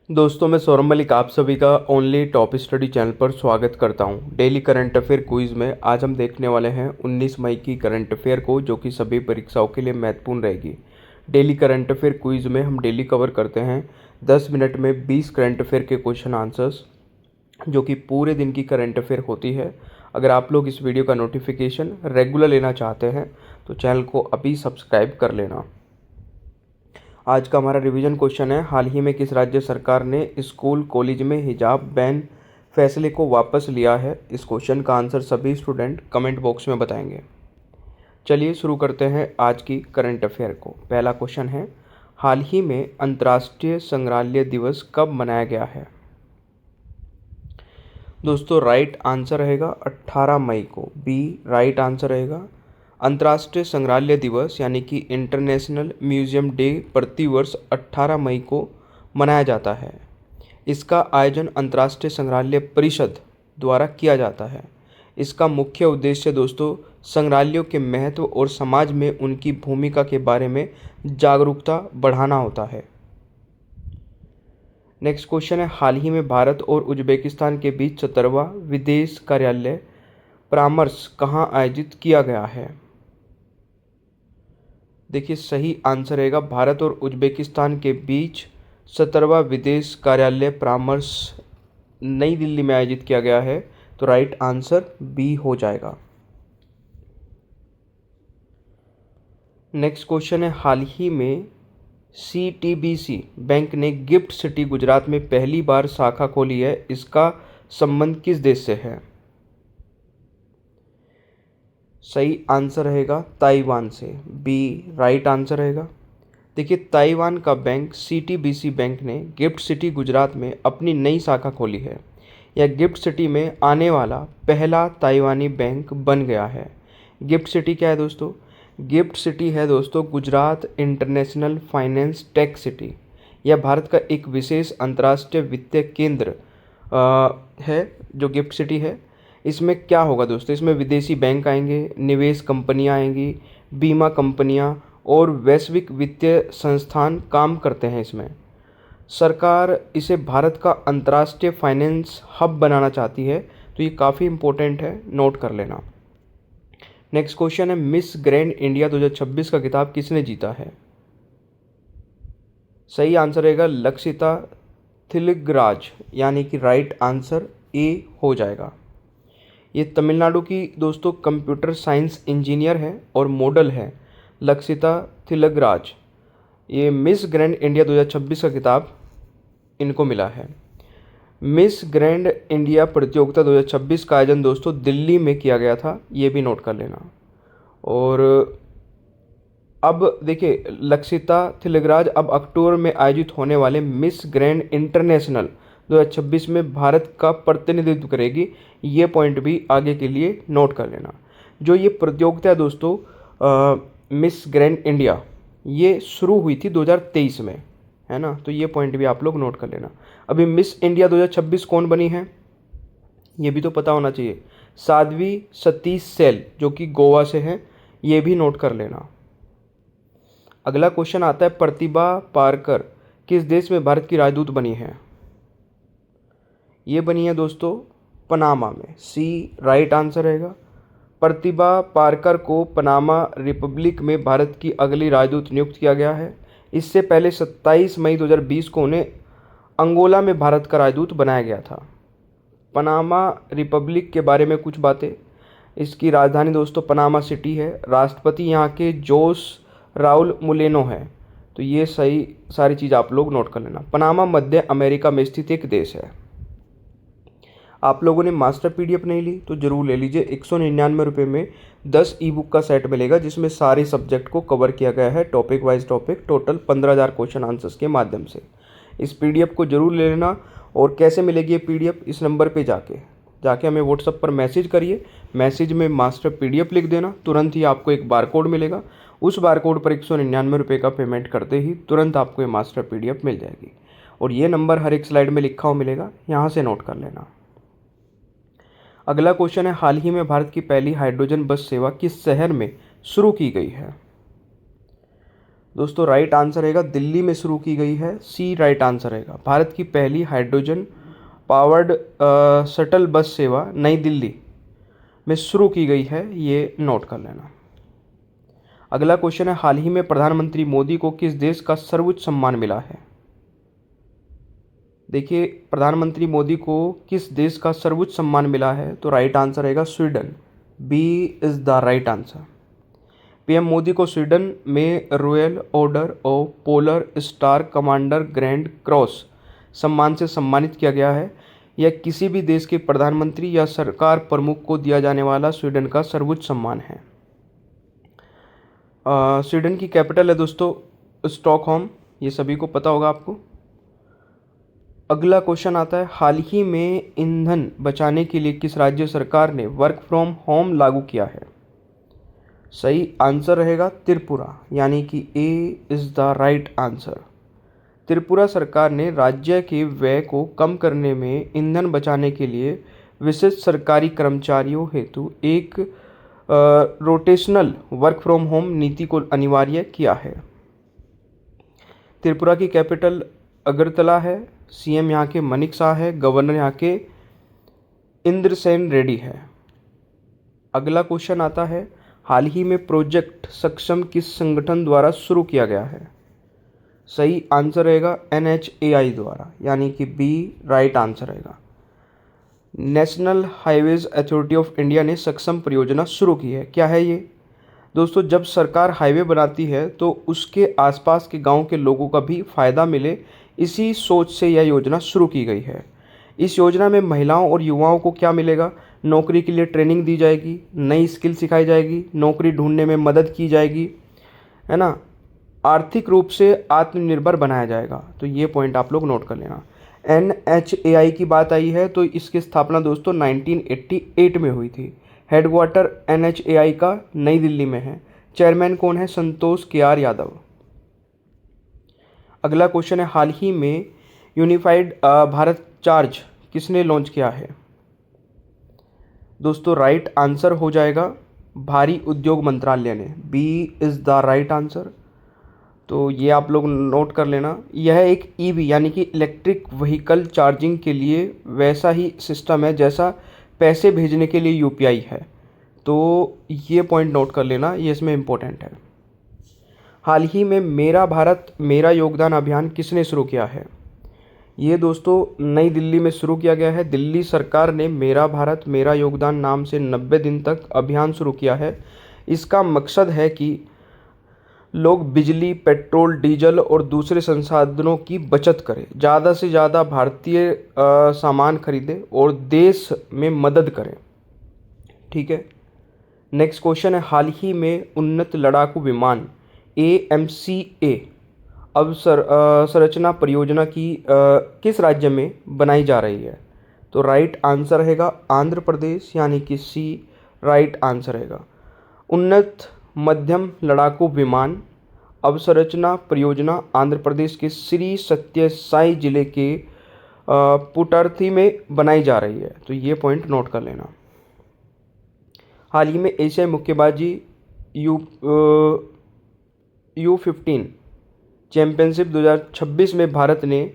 दोस्तों, मैं सौरभ मलिक आप सभी का ओनली टॉप स्टडी चैनल पर स्वागत करता हूं। डेली करंट अफेयर क्विज में आज हम देखने वाले हैं 19 मई की करंट अफेयर को, जो कि सभी परीक्षाओं के लिए महत्वपूर्ण रहेगी। डेली करंट अफेयर क्विज में हम डेली कवर करते हैं 10 मिनट में 20 करंट अफेयर के क्वेश्चन आंसर्स, जो कि पूरे दिन की करंट अफेयर होती है। अगर आप लोग इस वीडियो का नोटिफिकेशन रेगुलर लेना चाहते हैं तो चैनल को अभी सब्सक्राइब कर लेना। आज का हमारा रिवीजन क्वेश्चन है, हाल ही में किस राज्य सरकार ने स्कूल कॉलेज में हिजाब बैन फैसले को वापस लिया है। इस क्वेश्चन का आंसर सभी स्टूडेंट कमेंट बॉक्स में बताएंगे। चलिए शुरू करते हैं आज की करंट अफेयर को। पहला क्वेश्चन है, हाल ही में अंतर्राष्ट्रीय संग्रहालय दिवस कब मनाया गया है। दोस्तों, राइट आंसर रहेगा 18 मई को। बी राइट आंसर रहेगा। अंतर्राष्ट्रीय संग्रहालय दिवस यानी कि इंटरनेशनल म्यूजियम डे प्रतिवर्ष 18 मई को मनाया जाता है। इसका आयोजन अंतर्राष्ट्रीय संग्रहालय परिषद द्वारा किया जाता है। इसका मुख्य उद्देश्य दोस्तों संग्रहालयों के महत्व और समाज में उनकी भूमिका के बारे में जागरूकता बढ़ाना होता है। नेक्स्ट क्वेश्चन है, हाल ही में भारत और उज्बेकिस्तान के बीच 17वां विदेश कार्यालय परामर्श कहाँ आयोजित किया गया है। देखिए, सही आंसर रहेगा भारत और उज्बेकिस्तान के बीच 17वां विदेश कार्यालय परामर्श नई दिल्ली में आयोजित किया गया है। तो राइट आंसर बी हो जाएगा। नेक्स्ट क्वेश्चन है, हाल ही में CTBC बैंक ने गिफ्ट सिटी गुजरात में पहली बार शाखा खोली है। इसका संबंध किस देश से है। सही आंसर रहेगा ताइवान से। बी राइट आंसर रहेगा। देखिए, ताइवान का बैंक CTBC बैंक ने गिफ्ट सिटी गुजरात में अपनी नई शाखा खोली है। यह गिफ्ट सिटी में आने वाला पहला ताइवानी बैंक बन गया है। गिफ्ट सिटी क्या है दोस्तों? गिफ्ट सिटी है दोस्तों Gujarat international finance tech city. यह भारत का एक विशेष अंतर्राष्ट्रीय वित्तीय केंद्र है जो गिफ्ट सिटी है। इसमें क्या होगा दोस्तों? इसमें विदेशी बैंक आएंगे, निवेश कंपनियां आएंगी, बीमा कंपनियां और वैश्विक वित्तीय संस्थान काम करते हैं इसमें। सरकार इसे भारत का अंतर्राष्ट्रीय फाइनेंस हब बनाना चाहती है, तो ये काफ़ी इम्पोर्टेंट है, नोट कर लेना। नेक्स्ट क्वेश्चन है, मिस ग्रैंड इंडिया 2026 का खिताब किसने जीता है। सही आंसर रहेगा लक्षिता थिलगराज, यानी कि राइट आंसर ए हो जाएगा। ये तमिलनाडु की दोस्तों कंप्यूटर साइंस इंजीनियर है और मॉडल है लक्षिता थिलगराज। ये मिस ग्रैंड इंडिया 2026 का खिताब इनको मिला है। मिस ग्रैंड इंडिया प्रतियोगिता 2026 का आयोजन दोस्तों दिल्ली में किया गया था, ये भी नोट कर लेना। और अब देखिए, लक्षिता थिलगराज अब अक्टूबर में आयोजित होने वाले मिस ग्रैंड इंटरनेशनल 2026 में भारत का प्रतिनिधित्व करेगी। ये पॉइंट भी आगे के लिए नोट कर लेना। जो ये प्रतियोगिता है दोस्तों मिस ग्रैंड इंडिया, ये शुरू हुई थी 2023 में, है ना। तो ये पॉइंट भी आप लोग नोट कर लेना। अभी मिस इंडिया 2026 कौन बनी है ये भी तो पता होना चाहिए। साध्वी सतीश सेल, जो कि गोवा से हैं, ये भी नोट कर लेना। अगला क्वेश्चन आता है, प्रतिभा पारकर किस देश में भारत की राजदूत बनी है। ये बनी है दोस्तों पनामा में। सी राइट आंसर रहेगा। प्रतिभा पारकर को पनामा रिपब्लिक में भारत की अगली राजदूत नियुक्त किया गया है। इससे पहले 27 मई 2020 को उन्हें अंगोला में भारत का राजदूत बनाया गया था। पनामा रिपब्लिक के बारे में कुछ बातें, इसकी राजधानी दोस्तों पनामा सिटी है। राष्ट्रपति यहाँ के जोस राउल मुलेनो है। तो ये सही सारी चीज़ आप लोग नोट कर लेना। पनामा मध्य अमेरिका में स्थित एक देश है। आप लोगों ने मास्टर PDF नहीं ली तो ज़रूर ले लीजिए। 199 रुपये में 10 ई-बुक का सेट मिलेगा, जिसमें सारे सब्जेक्ट को कवर किया गया है, topic wise topic, total 15,000 question answers के माध्यम से। इस PDF को जरूर ले लेना। और कैसे मिलेगी ये PDF? इस नंबर पे जाके हमें व्हाट्सएप पर मैसेज करिए। मैसेज में मास्टर PDF लिख देना, तुरंत ही आपको एक बारकोड मिलेगा। उस बारकोड पर 199 रुपये का पेमेंट करते ही तुरंत आपको ये मास्टर PDF मिल जाएगी। और ये नंबर हर एक स्लाइड में लिखा हुआ मिलेगा, यहाँ से नोट कर लेना। अगला क्वेश्चन है, हाल ही में भारत की पहली हाइड्रोजन बस सेवा किस शहर में शुरू की गई है। दोस्तों राइट आंसर रहेगा दिल्ली में शुरू की गई है, सी राइट आंसर रहेगा। भारत की पहली हाइड्रोजन पावर्ड शटल बस सेवा नई दिल्ली में शुरू की गई है, ये नोट कर लेना। अगला क्वेश्चन है, हाल ही में प्रधानमंत्री मोदी को किस देश का सर्वोच्च सम्मान मिला है? देखिए प्रधानमंत्री मोदी को किस देश का सर्वोच्च सम्मान मिला है, तो राइट आंसर रहेगा Sweden, B is the right answer. PM Modi को स्वीडन में royal order of polar star commander grand cross सम्मान से सम्मानित किया गया है। यह किसी भी देश के प्रधानमंत्री या सरकार प्रमुख को दिया जाने वाला स्वीडन का सर्वोच्च सम्मान है। स्वीडन की कैपिटल है दोस्तों स्टॉकहोम, ये सभी को पता होगा आपको। अगला क्वेश्चन आता है, हाल ही में ईंधन बचाने के लिए किस राज्य सरकार ने वर्क फ्रॉम होम लागू किया है? सही आंसर रहेगा त्रिपुरा, यानी कि A is the right answer. Tripura सरकार ने राज्य के व्यय को कम करने में ईंधन बचाने के लिए विशिष्ट सरकारी कर्मचारियों हेतु एक रोटेशनल वर्क फ्रॉम होम नीति को अनिवार्य किया है। त्रिपुरा की कैपिटल अगरतला है, सीएम यहाँ के मनिक शाह है, गवर्नर यहाँ के इंद्रसेन रेड्डी है। अगला क्वेश्चन आता है, हाल ही में प्रोजेक्ट सक्षम किस संगठन द्वारा शुरू किया गया है? सही आंसर रहेगा NHAI द्वारा, यानी कि बी राइट आंसर रहेगा। National highways authority of India ने सक्षम परियोजना शुरू की है। क्या है ये? दोस्तों जब सरकार हाईवे बनाती है तो उसके आसपास के गांव के लोगों का भी फ़ायदा मिले, इसी सोच से यह योजना शुरू की गई है। इस योजना में महिलाओं और युवाओं को क्या मिलेगा? नौकरी के लिए ट्रेनिंग दी जाएगी, नई स्किल सिखाई जाएगी, नौकरी ढूंढने में मदद की जाएगी, है ना, आर्थिक रूप से आत्मनिर्भर बनाया जाएगा। तो ये पॉइंट आप लोग नोट कर लेना। NHAI की बात आई है तो इसकी स्थापना दोस्तों 1988 में हुई थी। हेडक्वार्टर NHAI का नई दिल्ली में है। चेयरमैन कौन है? संतोष KR यादव। अगला क्वेश्चन है, हाल ही में यूनिफाइड भारत चार्ज किसने लॉन्च किया है? दोस्तों राइट आंसर हो जाएगा भारी उद्योग मंत्रालय ने, B is the right answer. तो ये आप लोग नोट कर लेना। यह एक EV यानी कि इलेक्ट्रिक व्हीकल चार्जिंग के लिए वैसा ही सिस्टम है जैसा पैसे भेजने के लिए UPI है। तो ये पॉइंट नोट कर लेना, ये इसमें इम्पोर्टेंट है। हाल ही में मेरा भारत मेरा योगदान अभियान किसने शुरू किया है? ये दोस्तों नई दिल्ली में शुरू किया गया है। दिल्ली सरकार ने मेरा भारत मेरा योगदान नाम से 90 दिन तक अभियान शुरू किया है। इसका मकसद है कि लोग बिजली, पेट्रोल, डीजल और दूसरे संसाधनों की बचत करें, ज़्यादा से ज़्यादा भारतीय सामान खरीदें और देश में मदद करें। ठीक है, नेक्स्ट क्वेश्चन है, हाल ही में उन्नत लड़ाकू विमान AMCA अवसंरचना परियोजना की किस राज्य में बनाई जा रही है? तो राइट आंसर रहेगा आंध्र प्रदेश, यानी कि सी राइट आंसर रहेगा। उन्नत मध्यम लड़ाकू विमान अवसंरचना परियोजना आंध्र प्रदेश के श्री सत्य साई जिले के पुटार्थी में बनाई जा रही है। तो ये पॉइंट नोट कर लेना। हाल ही में एशियाई मुक्केबाजी U15 चैंपियनशिप 2026 में भारत ने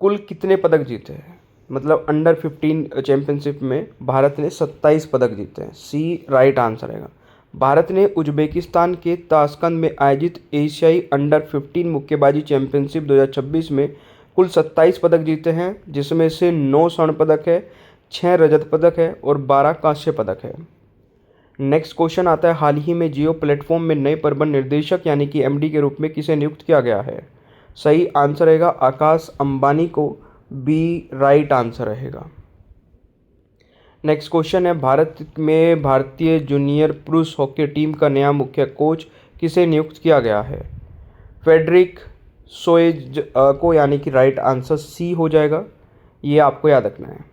कुल कितने पदक जीते हैं? मतलब अंडर 15 चैंपियनशिप में भारत ने 27 पदक जीते हैं, सी राइट आंसर रहेगा। भारत ने उज्बेकिस्तान के ताशकंद में आयोजित एशियाई अंडर 15 मुक्केबाजी चैंपियनशिप 2026 में कुल 27 पदक जीते हैं, जिसमें से 9 स्वर्ण पदक है, 6 रजत पदक है और 12 कांस्य पदक है। नेक्स्ट क्वेश्चन आता है, हाल ही में जियो प्लेटफॉर्म में नए प्रबंध निर्देशक यानी कि MD के रूप में किसे नियुक्त किया गया है? सही आंसर रहेगा आकाश अंबानी को, बी राइट आंसर रहेगा। नेक्स्ट क्वेश्चन है, भारत में भारतीय जूनियर पुरुष हॉकी टीम का नया मुख्य कोच किसे नियुक्त किया गया है? फेडरिक सोएज को, यानी कि राइट आंसर सी हो जाएगा। ये आपको याद रखना है।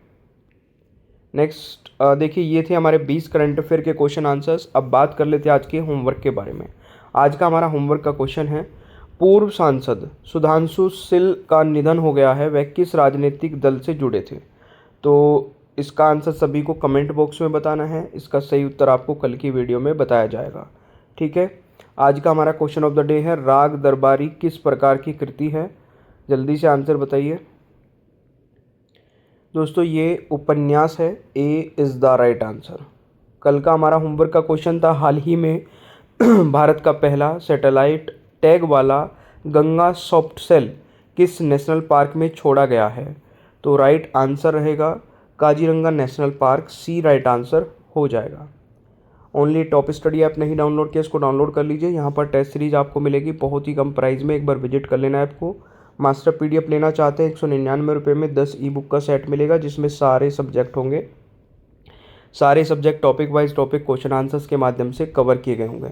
नेक्स्ट देखिए, ये थे हमारे 20 करंट अफेयर के क्वेश्चन आंसर्स। अब बात कर लेते हैं आज के होमवर्क के बारे में। आज का हमारा होमवर्क का क्वेश्चन है, पूर्व सांसद सुधांशु सिल का निधन हो गया है, वह किस राजनीतिक दल से जुड़े थे? तो इसका आंसर सभी को कमेंट बॉक्स में बताना है। इसका सही उत्तर आपको कल की वीडियो में बताया जाएगा। ठीक है, आज का हमारा क्वेश्चन ऑफ द डे है, राग दरबारी किस प्रकार की कृति है? जल्दी से आंसर बताइए दोस्तों। ये उपन्यास है। A is the right answer. कल का हमारा होमवर्क का क्वेश्चन था, हाल ही में भारत का पहला सैटेलाइट टैग वाला गंगा सॉफ्ट सेल किस नेशनल पार्क में छोड़ा गया है? तो राइट आंसर रहेगा काजीरंगा नेशनल पार्क, सी राइट आंसर हो जाएगा। ओनली टॉप स्टडी ऐप नहीं डाउनलोड किया, इसको डाउनलोड कर लीजिए। यहाँ पर टेस्ट सीरीज आपको मिलेगी बहुत ही कम प्राइस में, एक बार विजिट कर लेना ऐप को। मास्टर पीडीएफ लेना चाहते हैं 199 रुपये में 10 ई बुक का सेट मिलेगा, जिसमें सारे सब्जेक्ट होंगे। सारे subject topic wise topic question answers के माध्यम से कवर किए गए होंगे।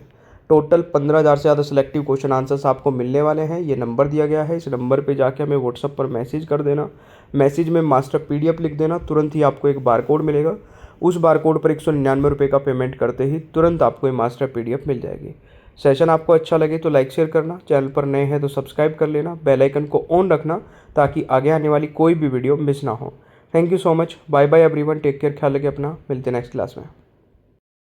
टोटल 15,000 से ज़्यादा सिलेक्टिव क्वेश्चन आंसर्स आपको मिलने वाले हैं। ये नंबर दिया गया है, इस नंबर पे जाके हमें व्हाट्सअप पर मैसेज कर देना। मैसेज में मास्टर पीडीएफ लिख देना, तुरंत ही आपको एक बारकोड मिलेगा। उस बारकोड पर 199 रुपये का पेमेंट करते ही तुरंत आपको ये मास्टर पीडीएफ मिल जाएगी। सेशन आपको अच्छा लगे तो लाइक शेयर करना, चैनल पर नए हैं तो सब्सक्राइब कर लेना, बेल आइकन को ऑन रखना ताकि आगे आने वाली कोई भी वीडियो मिस ना हो। Thank you so much. Bye bye everyone, take care, ख्याल रखिए अपना, मिलते हैं नेक्स्ट क्लास में।